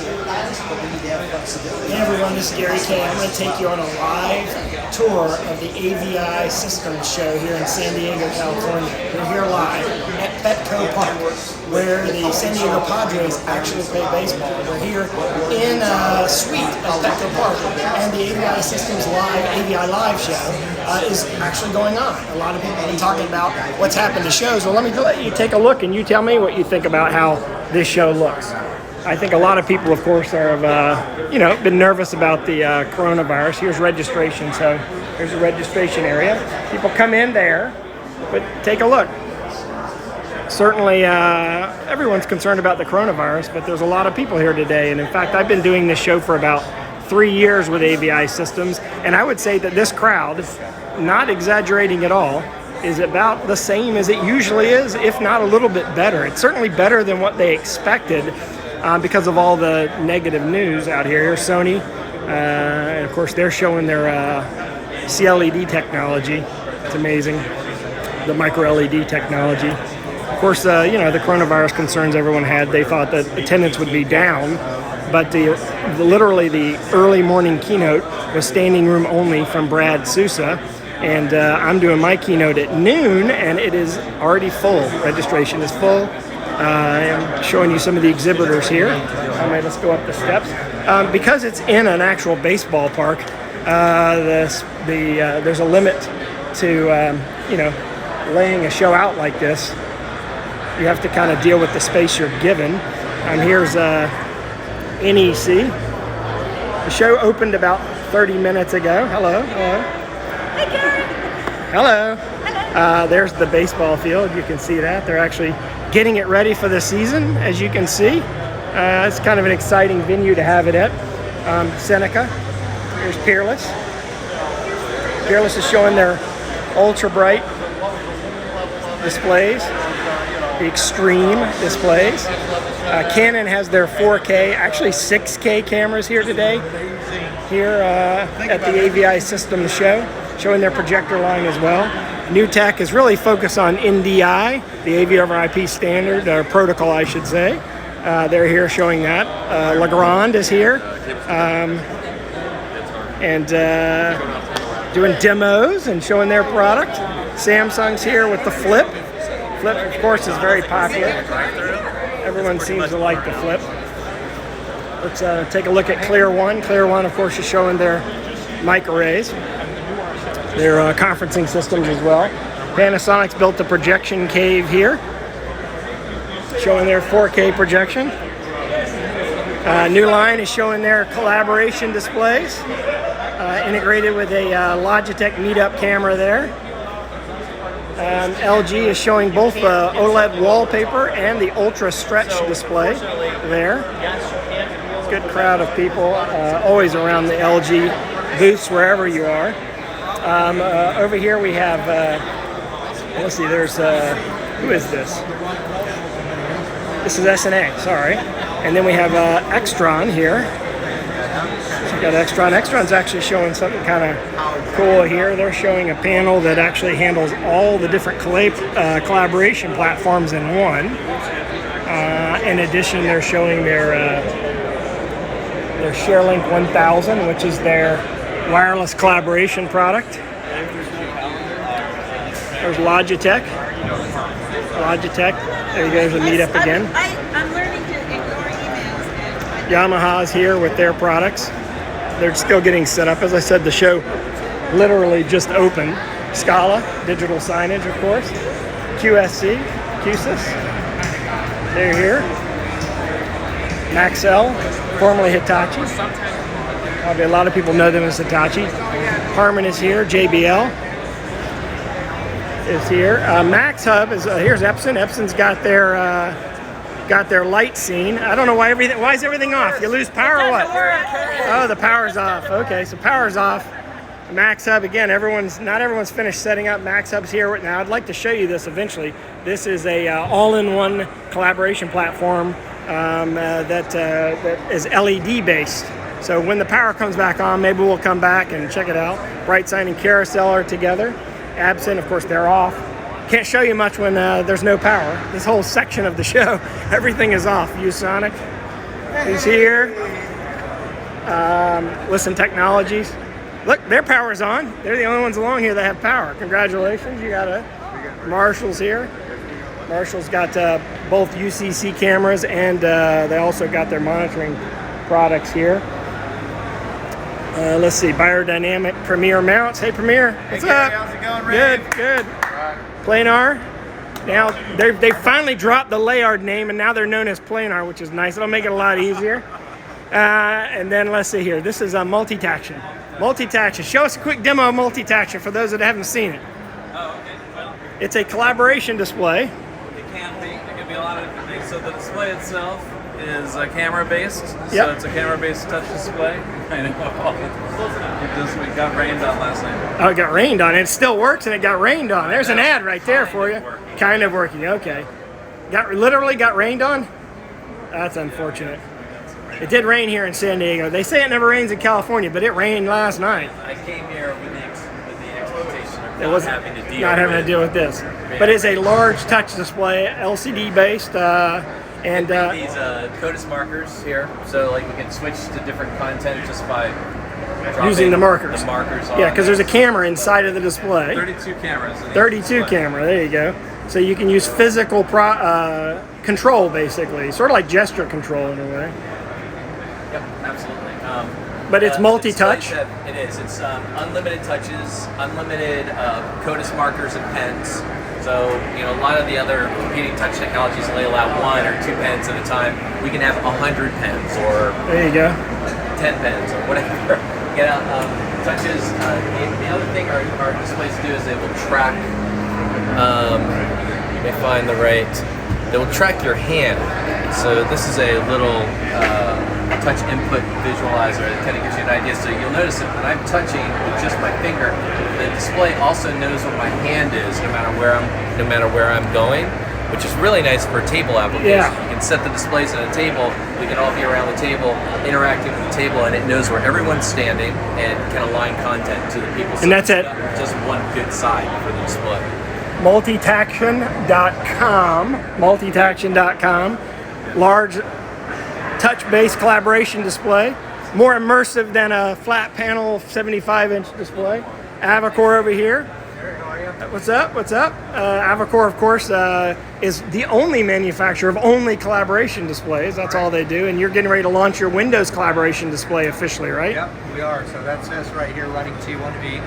Hey everyone, this is Kayye. I'm going to take you on a live tour of the AVI Systems show here in San Diego, California. We're here live at Petco Park, where the San Diego Padres actually play baseball. We're here in a suite at Petco Park, and the AVI Systems AVI Live show is actually going on. A lot of people have been talking about what's happened to shows. Well, let you take a look and you tell me what you think about how this show looks. I think a lot of people, of course, have been nervous about the coronavirus. Here's registration, so here's the registration area. People come in there, but take a look. Certainly, everyone's concerned about the coronavirus, but there's a lot of people here today. And in fact, I've been doing this show for about 3 years with AVI Systems, and I would say that this crowd, not exaggerating at all, is about the same as it usually is, if not a little bit better. It's certainly better than what they expected. Because of all the negative news out here. Here's Sony, and of course they're showing their CLED technology. It's amazing, the micro LED technology. Of course, the coronavirus concerns everyone had. They thought that attendance would be down, but literally the early morning keynote was standing room only from Brad Sousa, and I'm doing my keynote at noon, and it is already full. Registration is full. I'm showing you some of the exhibitors here. Let's go up the steps. Because it's in an actual baseball park, there's a limit to laying a show out like this. You have to kind of deal with the space you're given. Here's NEC. The show opened about 30 minutes ago. Hello. Hey, Karen. Hello. There's the baseball field. You can see that. They're actually getting it ready for the season, as you can see. It's kind of an exciting venue to have it at. Seneca. Here's Peerless. Peerless is showing their ultra bright displays, the extreme displays. Canon has their 4K, actually 6K cameras here today, here at the AVI Systems show, showing their projector line as well. New Tech is really focused on NDI, the AV over IP standard, or protocol, I should say. They're here showing that. Legrand is here and doing demos and showing their product. Samsung's here with the Flip. Flip, of course, is very popular. Everyone seems to like the Flip. Let's take a look at Clear One. Clear One, of course, is showing their mic arrays. Their conferencing systems as well. Panasonic's built the projection cave here, showing their 4K projection. New Line is showing their collaboration displays, integrated with a Logitech meetup camera there. LG is showing both the OLED wallpaper and the ultra stretch display there. Good crowd of people always around the LG booths wherever you are. Over here we have, let's see, there's, who is this? This is SNA, sorry. And then we have Extron here. So we got Extron. Extron's actually showing something kind of cool here. They're showing a panel that actually handles all the different collaboration platforms in one. In addition, they're showing their ShareLink 1000, which is their wireless collaboration product. There's Logitech. There you go, there's a meetup again. I'm learning to ignore emails. Yamaha's here with their products. They're still getting set up. As I said, the show literally just opened. Scala, digital signage, of course. QSC, QSYS. They're here. Maxell, formerly Hitachi. Probably a lot of people know them as Hitachi. Harman is here. JBL is here. Max Hub is here's Epson. Epson's got their light scene. I don't know why is everything off? You lose power or what? Oh, the power's off. Okay, so power's off. Max Hub again. Not everyone's finished setting up. Max Hub's here now. I'd like to show you this eventually. This is a all-in-one collaboration platform that is LED based. So when the power comes back on, maybe we'll come back and check it out. BrightSign and Carousel are together. Absent, of course, they're off. Can't show you much when there's no power. This whole section of the show, everything is off. ViewSonic. is here. Listen Technologies. Look, their power's on. They're the only ones along here that have power. Congratulations, you got Marshall's here. Marshall's got both UCC cameras and they also got their monitoring products here. Let's see, Biodynamic Premier mounts. Hey Premier, what's up? How's it going, rAVe? Good. Planar. Now they finally dropped the Layard name and now they're known as Planar, which is nice. It'll make it a lot easier. And then let's see here. This is a multi-taction. Multi-taction. Show us a quick demo of multi-taction for those that haven't seen it. Oh, okay. Well, It's a collaboration display. it can be. It can be a lot of different things. So the display itself is camera-based. Yep. So it's a camera-based touch display. I know. We got rained on last night. Oh, it got rained on. It still works and it got rained on. There's an ad right there for you. Kind of working. Okay. Literally got rained on? That's unfortunate. It did rain here in San Diego. They say it never rains in California, but it rained last night. I came here with the expectation of It was not having to deal with this. But it's a large touch display, LCD based, and these CODIS markers here, so like we can switch to different content just by using the markers. The markers on Yeah, because there's a camera inside of the display. 32 cameras. In 32 each display. camera. There you go. So you can use physical control, basically, sort of like gesture control in a way. Yep, absolutely. But it's the multi-touch? display set, it is. It's unlimited touches, unlimited CODIS markers and pens. So, a lot of the other competing touch technologies only allow 1 or 2 pens at a time. We can have 100 pens or There you go. 10 pens or whatever. Touches. The other thing our displays do is they will track. Let me find the right. They will track your hand. So this is a little touch input visualizer that kind of gives you an idea. So you'll notice that when I'm touching with just my finger, the display also knows what my hand is, no matter where I'm going, which is really nice for table applications. Yeah. You can set the displays at a table. We can all be around the table, interacting with the table, and it knows where everyone's standing and can align content to the people. And that's it. Just one good side for the display. Multitaction.com. Large touch-based collaboration display. More immersive than a flat panel 75-inch display. Avicor over here. What's up? Avicor, of course, is the only manufacturer of only collaboration displays. That's all they do. And you're getting ready to launch your Windows collaboration display officially, right? Yep, we are. So that's us right here running T1V.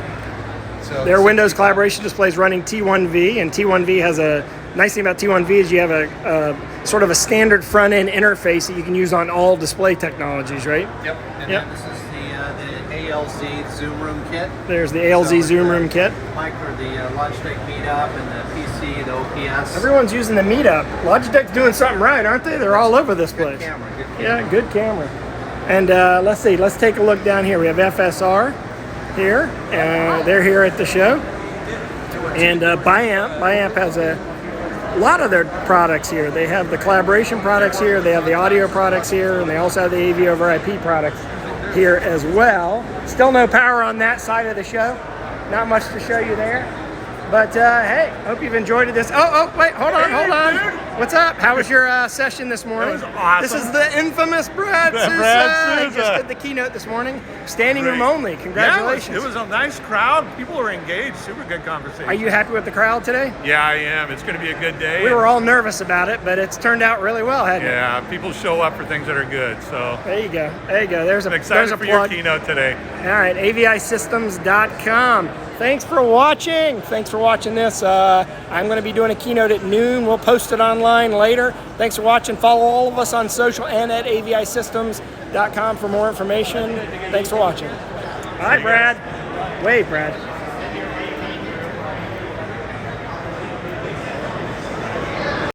So Their Windows collaboration display is running T1V, and T1V has a nice thing about T1V is you have a sort of a standard front-end interface that you can use on all display technologies, right? Yep. And Yep. then this is the ALZ Zoom Room kit. There's the ALZ Zoom Room kit. The Logitech Meetup and the PC, the OPS. Everyone's using the Meetup. Logitech's doing something right, aren't they? They're all over this place. Good camera. Yeah, good camera. And let's see. Let's take a look down here. We have FSR here. They're here at the show. And Biamp has a lot of their products here. They have the collaboration products here. They have the audio products here, and they also have the AV over IP products here as well. Still no power on that side of the show. Not much to show you there. But hey, hope you've enjoyed this. Oh, wait, hold on. What's up? How was your session this morning? It was awesome. This is the infamous Brad Sousa. Brad He Sousa. just did the keynote this morning. Standing Great. room only. Congratulations. Yeah, it was a nice crowd. People were engaged. Super good conversation. Are you happy with the crowd today? Yeah, I am. It's going to be a good day. We were all nervous about it, but it's turned out really well, hasn't it? Yeah, people show up for things that are good. So There you go. There's I'm a excited for plug. your keynote today. All right, avisystems.com. Thanks for watching. Thanks for watching this. I'm going to be doing a keynote at noon. We'll post it online later. Thanks for watching. Follow all of us on social and at avisystems.com for more information. Thanks for watching. All right, Brad. Wait, Brad.